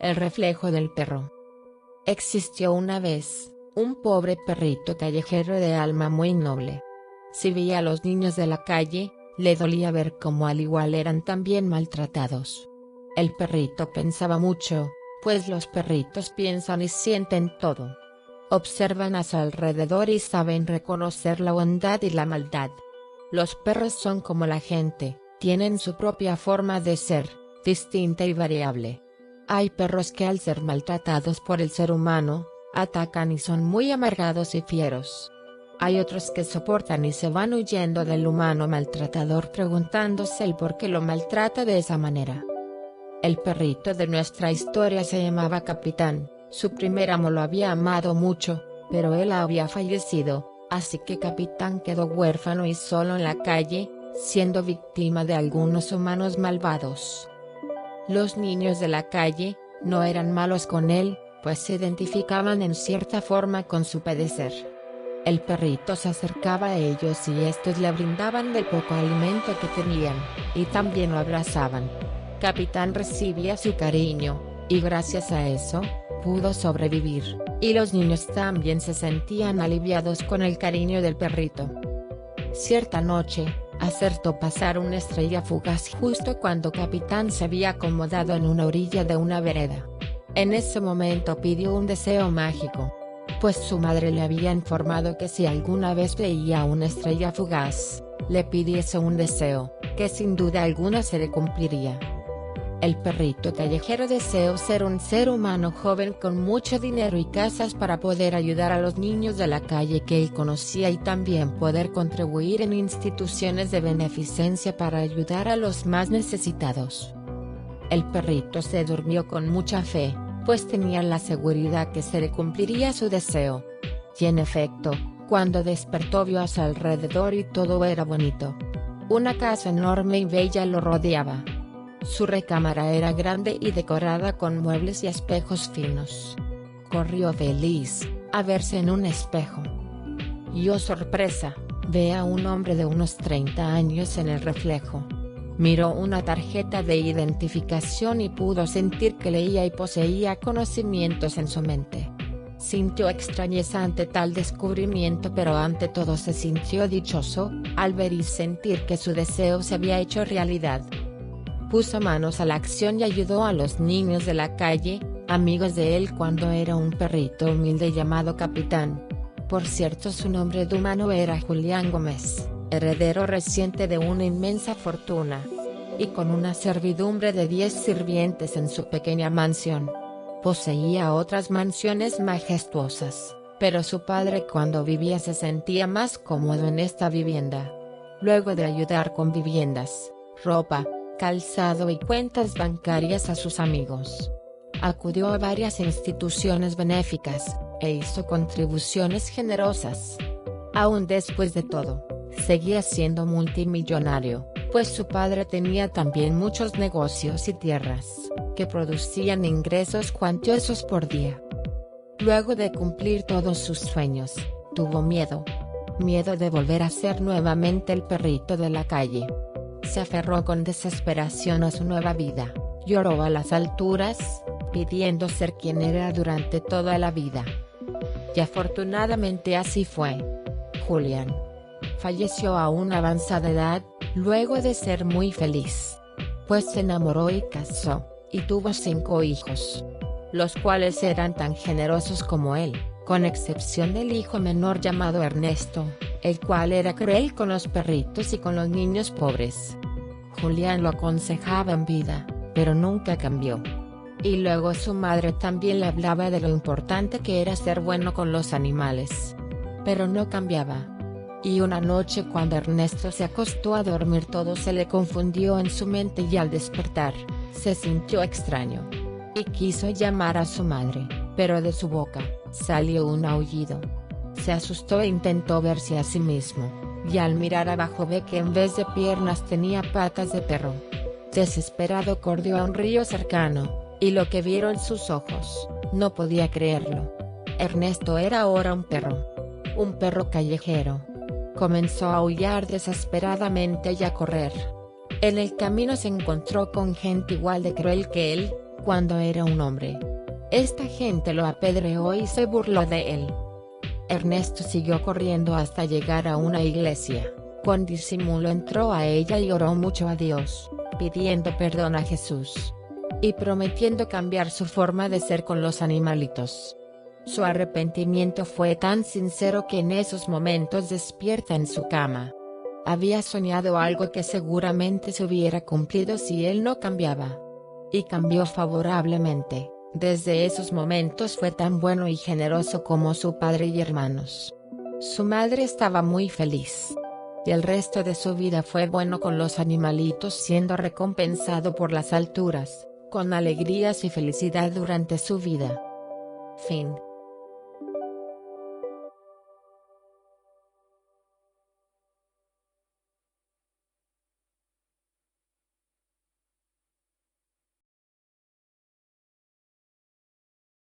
El reflejo del perro. Existió una vez, un pobre perrito callejero de alma muy noble. Si veía a los niños de la calle, le dolía ver cómo al igual eran también maltratados. El perrito pensaba mucho, pues los perritos piensan y sienten todo. Observan a su alrededor y saben reconocer la bondad y la maldad. Los perros son como la gente, tienen su propia forma de ser, distinta y variable. Hay perros que al ser maltratados por el ser humano, atacan y son muy amargados y fieros. Hay otros que soportan y se van huyendo del humano maltratador preguntándose el por qué lo maltrata de esa manera. El perrito de nuestra historia se llamaba Capitán, su primer amo lo había amado mucho, pero él había fallecido, así que Capitán quedó huérfano y solo en la calle, siendo víctima de algunos humanos malvados. Los niños de la calle, no eran malos con él, pues se identificaban en cierta forma con su padecer. El perrito se acercaba a ellos y estos le brindaban del poco alimento que tenían, y también lo abrazaban. Capitán recibía su cariño, y gracias a eso, pudo sobrevivir, y los niños también se sentían aliviados con el cariño del perrito. Cierta noche, acertó pasar una estrella fugaz justo cuando Capitán se había acomodado en una orilla de una vereda. En ese momento pidió un deseo mágico, pues su madre le había informado que si alguna vez veía una estrella fugaz, le pidiese un deseo, que sin duda alguna se le cumpliría. El perrito callejero deseó ser un ser humano joven con mucho dinero y casas para poder ayudar a los niños de la calle que él conocía y también poder contribuir en instituciones de beneficencia para ayudar a los más necesitados. El perrito se durmió con mucha fe, pues tenía la seguridad que se le cumpliría su deseo. Y en efecto, cuando despertó vio a su alrededor y todo era bonito. Una casa enorme y bella lo rodeaba. Su recámara era grande y decorada con muebles y espejos finos. Corrió feliz, a verse en un espejo. Y oh sorpresa, ve a un hombre de unos 30 años en el reflejo. Miró una tarjeta de identificación y pudo sentir que leía y poseía conocimientos en su mente. Sintió extrañeza ante tal descubrimiento, pero ante todo se sintió dichoso, al ver y sentir que su deseo se había hecho realidad. Puso manos a la acción y ayudó a los niños de la calle, amigos de él cuando era un perrito humilde llamado Capitán. Por cierto, su nombre de humano era Julián Gómez, heredero reciente de una inmensa fortuna. Y con una servidumbre de 10 sirvientes en su pequeña mansión. Poseía otras mansiones majestuosas, pero su padre cuando vivía se sentía más cómodo en esta vivienda. Luego de ayudar con viviendas, ropa, calzado y cuentas bancarias a sus amigos, acudió a varias instituciones benéficas, e hizo contribuciones generosas. Aún después de todo, seguía siendo multimillonario, pues su padre tenía también muchos negocios y tierras, que producían ingresos cuantiosos por día. Luego de cumplir todos sus sueños, tuvo miedo de volver a ser nuevamente el perrito de la calle. Se aferró con desesperación a su nueva vida, lloró a las alturas, pidiendo ser quien era durante toda la vida. Y afortunadamente así fue. Julián falleció a una avanzada edad, luego de ser muy feliz, pues se enamoró y casó, y tuvo 5 hijos, los cuales eran tan generosos como él, con excepción del hijo menor llamado Ernesto, el cual era cruel con los perritos y con los niños pobres. Julián lo aconsejaba en vida, pero nunca cambió. Y luego su madre también le hablaba de lo importante que era ser bueno con los animales, pero no cambiaba. Y una noche cuando Ernesto se acostó a dormir todo se le confundió en su mente y al despertar, se sintió extraño. Y quiso llamar a su madre, pero de su boca, salió un aullido. Se asustó e intentó verse a sí mismo, y al mirar abajo ve que en vez de piernas tenía patas de perro. Desesperado corrió a un río cercano, y lo que vieron sus ojos, no podía creerlo. Ernesto era ahora un perro callejero. Comenzó a aullar desesperadamente y a correr. En el camino se encontró con gente igual de cruel que él, cuando era un hombre. Esta gente lo apedreó y se burló de él. Ernesto siguió corriendo hasta llegar a una iglesia. Con disimulo entró a ella y oró mucho a Dios, pidiendo perdón a Jesús. Y prometiendo cambiar su forma de ser con los animalitos. Su arrepentimiento fue tan sincero que en esos momentos despierta en su cama. Había soñado algo que seguramente se hubiera cumplido si él no cambiaba. Y cambió favorablemente. Desde esos momentos fue tan bueno y generoso como su padre y hermanos. Su madre estaba muy feliz. Y el resto de su vida fue bueno con los animalitos, siendo recompensado por las alturas, con alegrías y felicidad durante su vida. Fin.